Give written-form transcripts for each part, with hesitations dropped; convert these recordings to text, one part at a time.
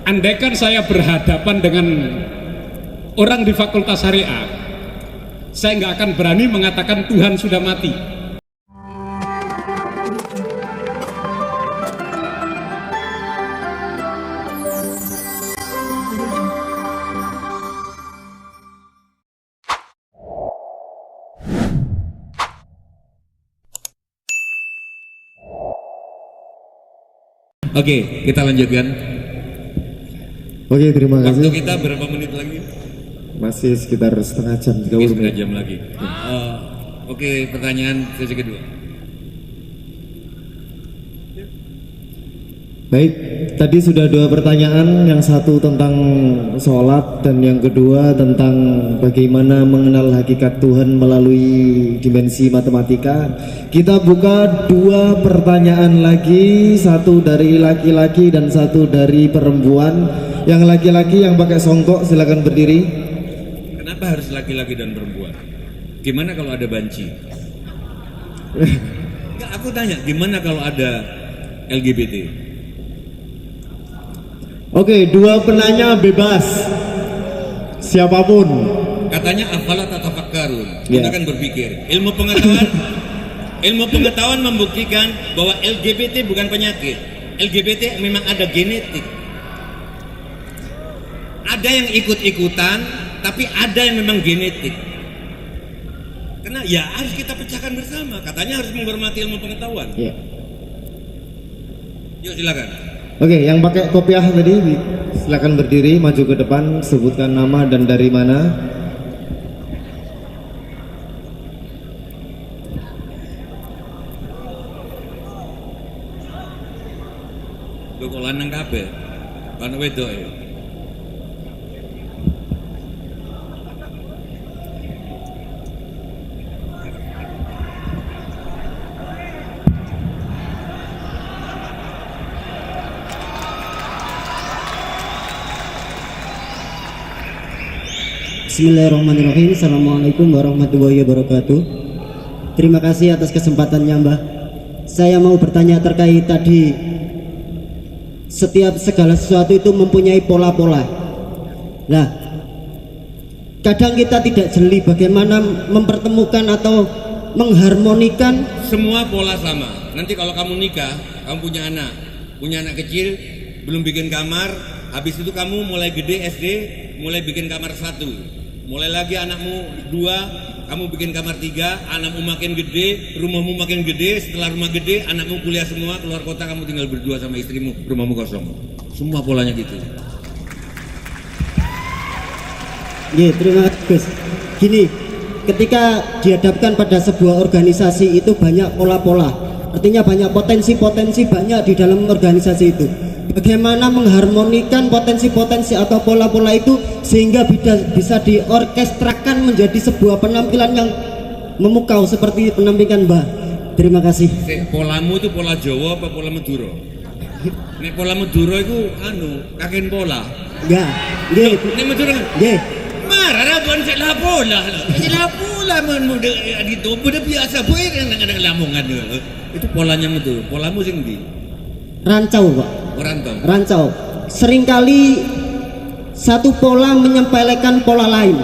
andaikan saya berhadapan dengan orang di Fakultas Syariah, saya nggak akan berani mengatakan Tuhan sudah mati. Oke, kita lanjutkan. Oke, terima kasih. Waktu kita berapa menit lagi? Masih sekitar setengah jam, 30 Oke, setengah menit. jam lagi. Oke, pertanyaan sesi kedua. Baik, tadi sudah 2 pertanyaan, yang satu tentang sholat dan yang kedua tentang bagaimana mengenal hakikat Tuhan melalui dimensi matematika. Kita buka 2 pertanyaan lagi, satu dari laki-laki dan satu dari perempuan. Yang laki-laki yang pakai songkok silakan berdiri. Kenapa harus laki-laki dan perempuan? Gimana kalau ada banci? Enggak, aku tanya, gimana kalau ada LGBT? Oke, 2 penanya bebas, siapapun. Katanya afala tatafakkarun. Ya. Kita kan berpikir. Ilmu pengetahuan membuktikan bahwa LGBT bukan penyakit. LGBT memang ada genetik. Ada yang ikut-ikutan, tapi ada yang memang genetik. Karena ya harus kita pecahkan bersama. Katanya harus menghormati ilmu pengetahuan. Ya. Yuk silakan. Oke, yang pakai kopiah tadi silakan berdiri, maju ke depan, sebutkan nama dan dari mana. Lho kok lanang kabeh? Kan wedok ya. Bismillahirrahmanirrahim. Assalamualaikum warahmatullahi wabarakatuh. Terima kasih atas kesempatannya, Mbah. Saya mau bertanya terkait tadi, setiap segala sesuatu itu mempunyai pola-pola. Nah, kadang kita tidak jeli bagaimana mempertemukan atau mengharmonikan. Semua pola sama. Nanti kalau kamu nikah, kamu punya anak kecil, belum bikin kamar, habis itu kamu mulai gede SD, mulai bikin kamar 1. Mulai lagi anakmu 2, kamu bikin kamar 3, anakmu makin gede, rumahmu makin gede, setelah rumah gede, anakmu kuliah semua, keluar kota, kamu tinggal berdua sama istrimu, rumahmu kosong. Semua polanya gitu. Terima kasih, Gus. Gini, ketika dihadapkan pada sebuah organisasi itu banyak pola-pola, artinya banyak potensi-potensi banyak di dalam organisasi itu. Bagaimana mengharmonikan potensi-potensi atau pola-pola itu sehingga bisa diorkestrakan menjadi sebuah penampilan yang memukau seperti penampilan Mbah. Terima kasih. Polamu itu pola Jawa apa pola Madura? Nek pola Madura itu kaken pola. Ya, nggih. Nek Madura Nggih. marah bukan saya pola. Saya pola muda itu udah biasa boy kadang-kadang lamongan itu polanya itu. Polamu sing ndi? Rancau, Pak. Rancau. Seringkali satu pola menyempelekan pola lain.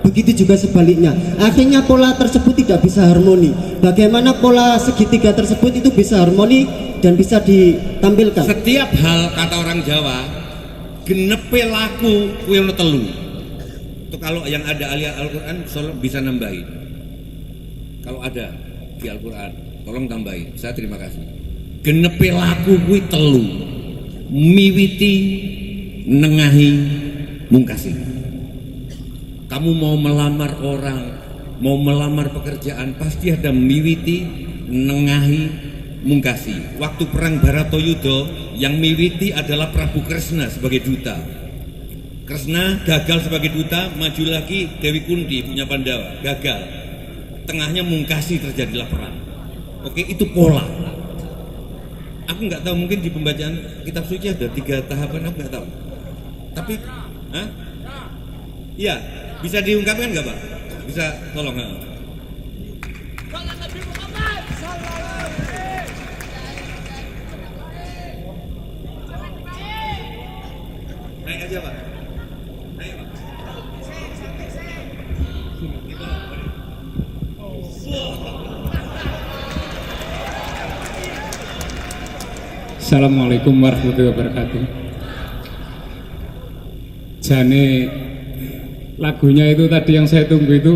Begitu juga sebaliknya. Akhirnya pola tersebut tidak bisa harmoni. Bagaimana pola segitiga tersebut itu bisa harmoni dan bisa ditampilkan? Setiap hal, kata orang Jawa, genepe laku kuwi ono telu. Itu kalau yang ada ahli Al-Qur'an bisa nambahin. Kalau ada di Al-Qur'an, tolong tambahin. Saya terima kasih. Genepe laku kuwi telu. Miwiti, nengahi, mungkasi. Kamu mau melamar orang, mau melamar pekerjaan, pasti ada miwiti, nengahi, mungkasi. Waktu perang Baratayuda, yang miwiti adalah Prabu Kresna sebagai duta. Kresna gagal sebagai duta, maju lagi Dewi Kunti punya Pandawa, gagal. Tengahnya mungkasi, terjadilah perang. Oke, itu pola. Aku nggak tahu, mungkin di pembacaan kitab suci ada 3 tahapan, aku nggak tahu. Tapi, iya, bisa diungkapkan nggak Pak? Bisa tolong? aja Pak. Ayo Pak. Assalamualaikum warahmatullahi wabarakatuh. Jane lagunya itu tadi yang saya tunggu itu,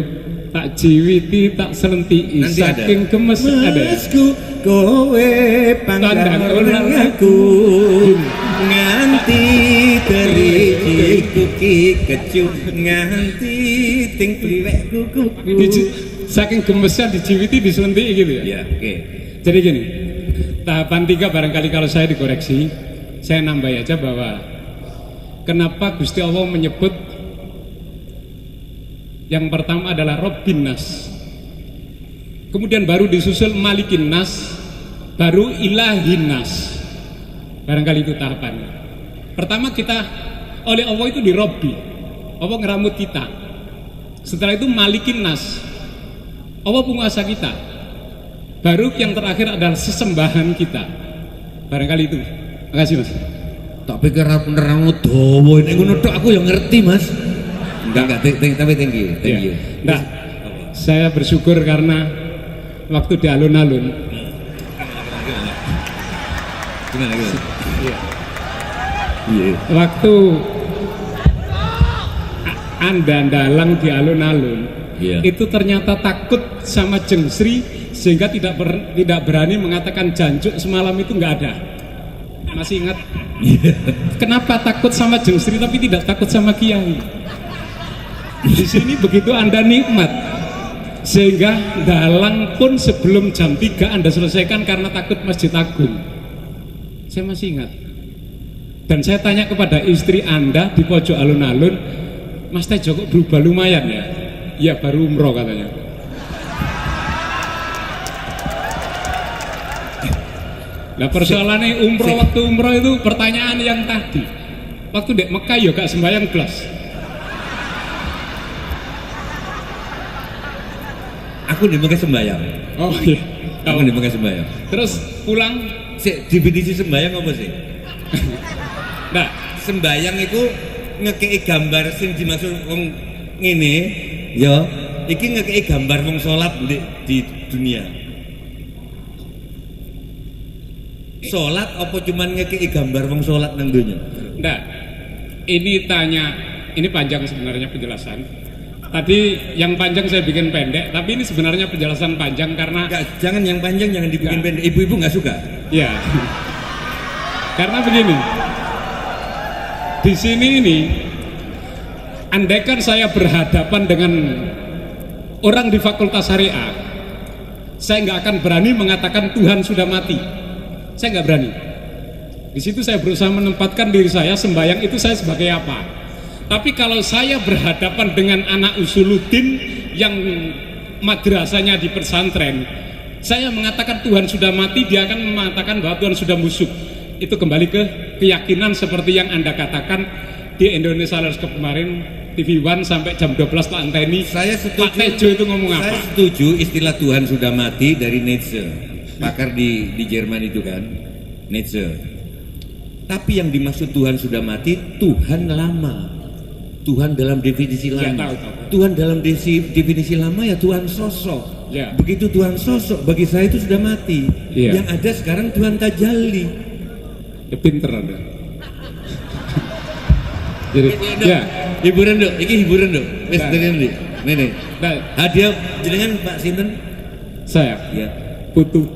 tak jiwiti tak selenti Nanti saking ada. gemes ada ya? Masku kowe pandang orang aku nganti teriji ki kecu nganti ting pliwek kuku. Saking gemesnya dijiwiti diselenti gitu ya? Ya, oke. Jadi gini, tahapan 3 barangkali kalau saya dikoreksi, saya nambah aja bahwa kenapa Gusti Allah menyebut yang pertama adalah Rabbin Nas, kemudian baru disusul Malikin Nas, baru Ilahin Nas. Barangkali itu tahapannya. Pertama kita oleh Allah itu di Robbi, Allah ngeramut kita. Setelah itu Malikin Nas, Allah penguasa kita. Baru yang terakhir adalah sesembahan kita. Barangkali itu. Makasih Mas. Tak pikir nerang dawa ini ngono tok aku yang ngerti Mas. Enggak tapi thank you. Nah, saya bersyukur karena waktu di alun-alun. Gimana? Iya. Iya. Waktu Anda dalang di alun-alun, Iya. itu ternyata takut sama Jengsri sehingga tidak berani mengatakan janjuk semalam itu nggak ada. Masih ingat? Kenapa takut sama Jengsri tapi tidak takut sama Kiai? Di sini begitu Anda nikmat, sehingga dalang pun sebelum jam 3 Anda selesaikan karena takut Masjid Agung. Saya masih ingat. Dan saya tanya kepada istri Anda di pojok alun-alun, Mas Tejo kok berubah lumayan ya? Ya baru umroh katanya. Nah persoalannya umroh, waktu umroh itu pertanyaan yang tadi. Waktu di Mekah ya gak sembahyang gelas. Aku di Mekah sembahyang. Oh iya. Aku di Mekah sembahyang. Terus pulang. Definisi sembahyang apa sih? Nah, sembahyang itu ngekei gambar sing dimaksud wong ngene, ya. Iki ngekei gambar wong salat di dunia. Salat apa cuman ngekei gambar wong salat nang dunia? nah, ini panjang sebenarnya penjelasan. Tadi yang panjang saya bikin pendek, tapi ini sebenarnya penjelasan panjang karena Enggak, jangan yang panjang, jangan dibikin Enggak. pendek. Ibu-ibu nggak suka. ya. Karena begini. Di sini ini andaikan saya berhadapan dengan orang di Fakultas Syariah, saya nggak akan berani mengatakan Tuhan sudah mati. Saya nggak berani. Di situ saya berusaha menempatkan diri saya, sembahyang itu saya sebagai apa. Tapi kalau saya berhadapan dengan anak usuluddin yang madrasahnya di pesantren, saya mengatakan Tuhan sudah mati, dia akan mengatakan bahwa Tuhan sudah busuk. Itu kembali ke keyakinan seperti yang Anda katakan di Indonesia Harus kemarin TV One sampai jam 12 tak anteni. Saya setuju. Pak Tejo itu ngomong apa? Saya setuju istilah Tuhan sudah mati dari Nietzsche, pakar di Jerman itu kan, Nietzsche. Tapi yang dimaksud Tuhan sudah mati, Tuhan lama. Tuhan dalam definisi Ya, lama. tahu. Tuhan dalam definisi lama ya Tuhan sosok. Ya. Begitu Tuhan sosok, bagi saya itu sudah mati. Ya. Yang ada sekarang Tuhan tajalli. Ya, pinter Anda. Jadi, ya. Hiburan dok, ini hiburan dok. Wes Nah. dari nanti. Nih. Nah, Hadiah jenengan Pak Sinten? saya Ya. Putu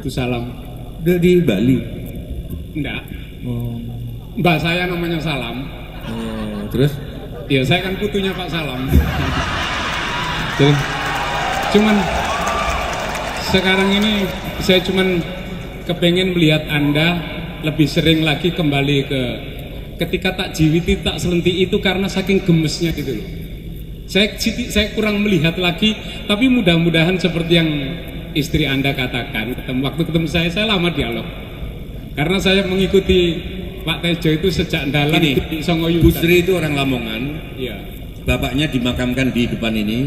salam. Udah di Bali. Enggak. Oh. Mbak saya namanya Salam. Terus? Ya saya kan putunya Pak Salam. Jadi, cuman sekarang ini saya cuman kepengen melihat Anda lebih sering lagi kembali ke ketika tak jiwiti tak selenti itu karena saking gemesnya gitu loh. Saya kurang melihat lagi, tapi mudah-mudahan seperti yang istri Anda katakan, waktu ketemu saya lama dialog. Karena saya mengikuti Pak Tejo itu sejak dalam Gini, di Songoyu. Bu Sri itu orang Lamongan. Iya. Bapaknya dimakamkan di depan ini,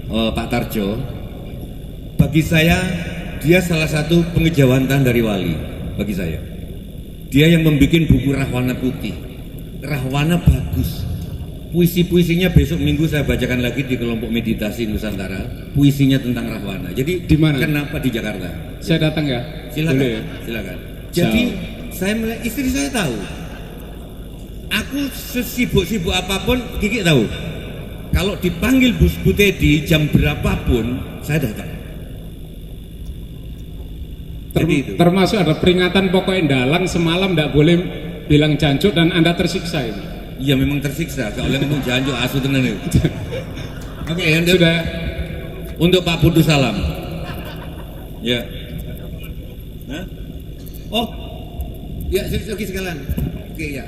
Pak Tarjo. Bagi saya, dia salah satu pengejawantan dari wali. Bagi saya, dia yang membuat buku Rahwana Putih. Rahwana bagus. Puisi-puisinya besok minggu saya bacakan lagi di kelompok meditasi Nusantara. Puisinya tentang Rahwana. Jadi Di mana? kenapa di Jakarta? Saya datang ya. Silakan, Boleh ya? silakan. Jadi saya melihat istri saya tahu. Aku sesibuk-sibuk apapun, Kiki tahu. Kalau dipanggil Bu Teddy jam berapapun, saya datang. Jadi itu. Termasuk ada peringatan pokoknya dalang semalam tidak boleh bilang jancuk dan Anda tersiksa ini. Iya memang tersiksa. Kalau ngomong janjuk asu tenan itu. Oke, yang Sudah. untuk Pak Putu salam. Ya. Hah? Oh, ya sekalian. Oke ya.